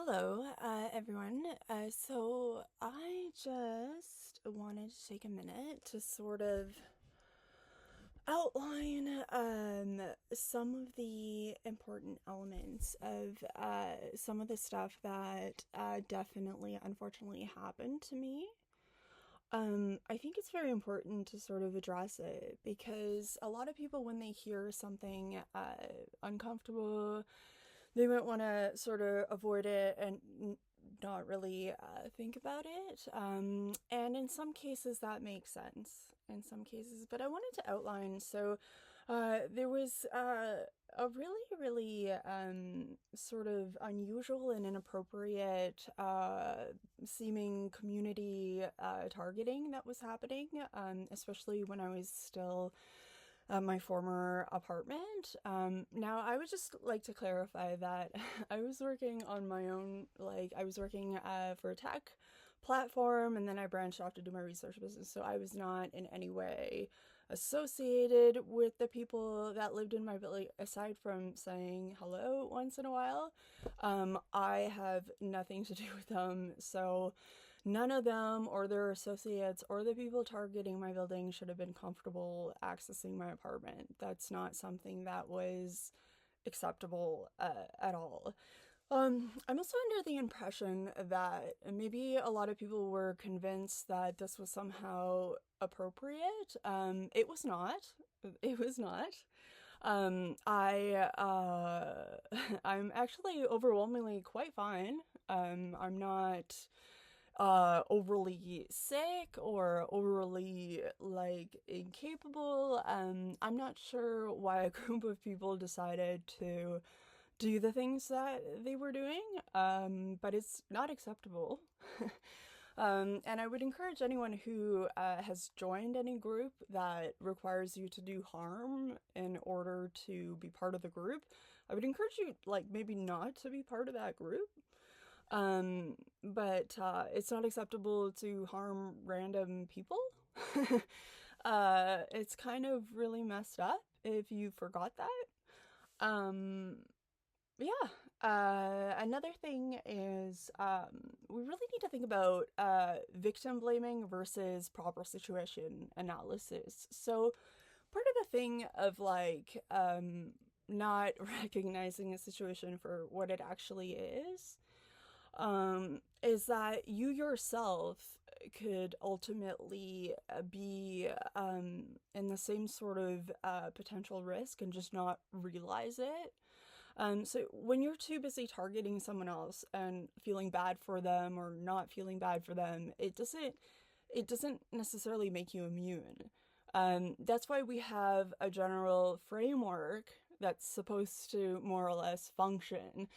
Hello, everyone. So I just wanted to take a minute to sort of outline some of the important elements of some of the stuff that definitely, unfortunately, happened to me. I think it's very important to sort of address it because a lot of people, when they hear something uncomfortable, they might want to sort of avoid it and not really think about it. And in some cases, that makes sense. In some cases, but I wanted to outline. So there was a really sort of unusual and inappropriate seeming community targeting that was happening, especially when I was still my former apartment. Now, I would just like to clarify that I was working on my own, like, I was working for a tech platform, and then I branched off to do my research business, so I was not in any way associated with the people that lived in my building, aside from saying hello once in a while. I have nothing to do with them, so none of them or their associates or the people targeting my building should have been comfortable accessing my apartment. That's not something that was acceptable at all. I'm also under the impression that maybe a lot of people were convinced that this was somehow appropriate. It was not. It was not. I'm actually overwhelmingly quite fine. I'm not overly sick or overly like incapable. I'm not sure why a group of people decided to do the things that they were doing, but it's not acceptable. And I would encourage anyone who has joined any group that requires you to do harm in order to be part of the group, I would encourage you, like, maybe not to be part of that group. But it's not acceptable to harm random people. It's kind of really messed up if you forgot that. Yeah. Another thing is we really need to think about victim blaming versus proper situation analysis. So part of the thing of like not recognizing a situation for what it actually is that you yourself could ultimately be in the same sort of potential risk and just not realize it. So when you're too busy targeting someone else and feeling bad for them or not feeling bad for them, it doesn't necessarily make you immune. That's why we have a general framework that's supposed to more or less function.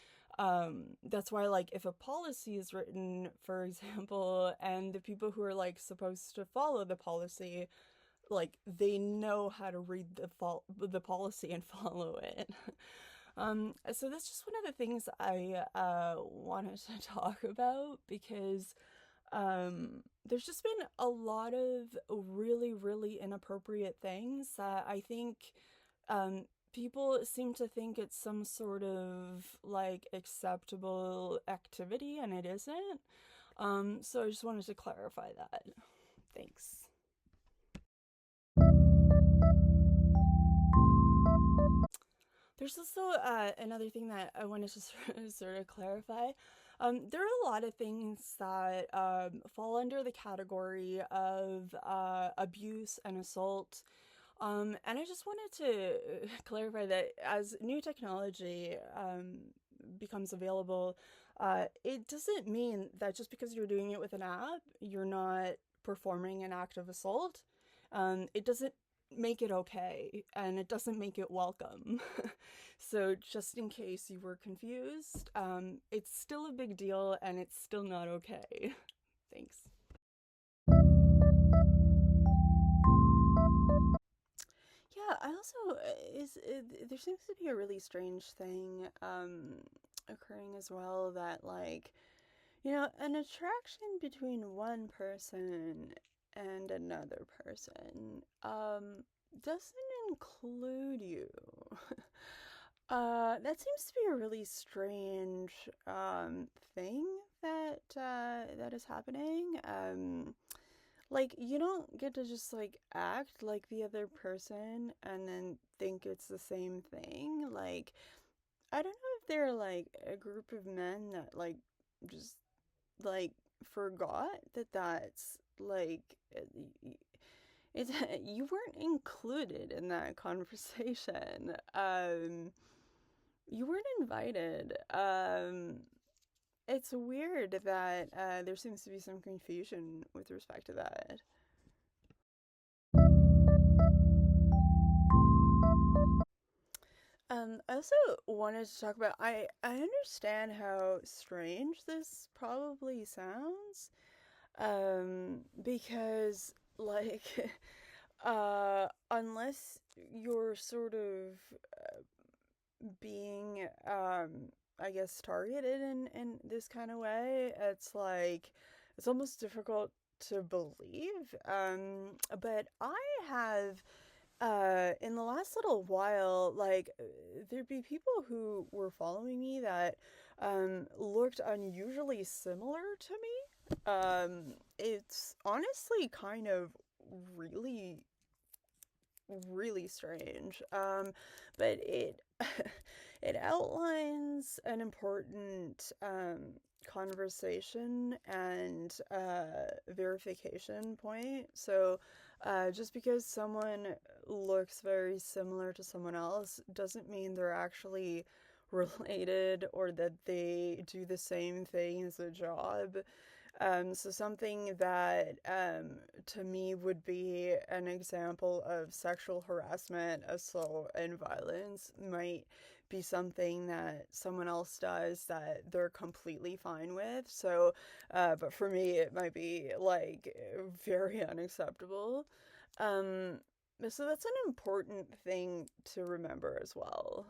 That's why, like, if a policy is written, for example, and the people who are like supposed to follow the policy, like, they know how to read the policy and follow it. So that's just one of the things I wanted to talk about because there's just been a lot of really inappropriate things that I think people seem to think it's some sort of like acceptable activity, and it isn't. So I just wanted to clarify that. Thanks. There's also another thing that I wanted to sort of clarify. There are a lot of things that fall under the category of abuse and assault. And I just wanted to clarify that as new technology becomes available, it doesn't mean that just because you're doing it with an app, you're not performing an act of assault. It doesn't make it okay, and it doesn't make it welcome. So just in case you were confused, it's still a big deal, and it's still not okay. Thanks. Yeah, I also there seems to be a really strange thing occurring as well, that like, an attraction between one person and another person doesn't include you. That seems to be a really strange thing that is happening. Like you don't get to just like act like the other person and then think it's the same thing. Like I don't know if they're like a group of men that like just like forgot that that's like it's you weren't included in that conversation. You weren't invited. It's weird that there seems to be some confusion with respect to that. I also wanted to talk about I understand how strange this probably sounds. Because like unless you're sort of being I guess targeted in this kind of way, it's like it's almost difficult to believe. But I have in the last little while, like there'd be people who were following me that looked unusually similar to me. It's honestly kind of really really strange. But it it outlines an important conversation and verification point. So, just because someone looks very similar to someone else doesn't mean they're actually related or that they do the same thing as a job. So something that to me would be an example of sexual harassment, assault, and violence might be something that someone else does that they're completely fine with. So, but for me, it might be like very unacceptable. Um, so that's an important thing to remember as well.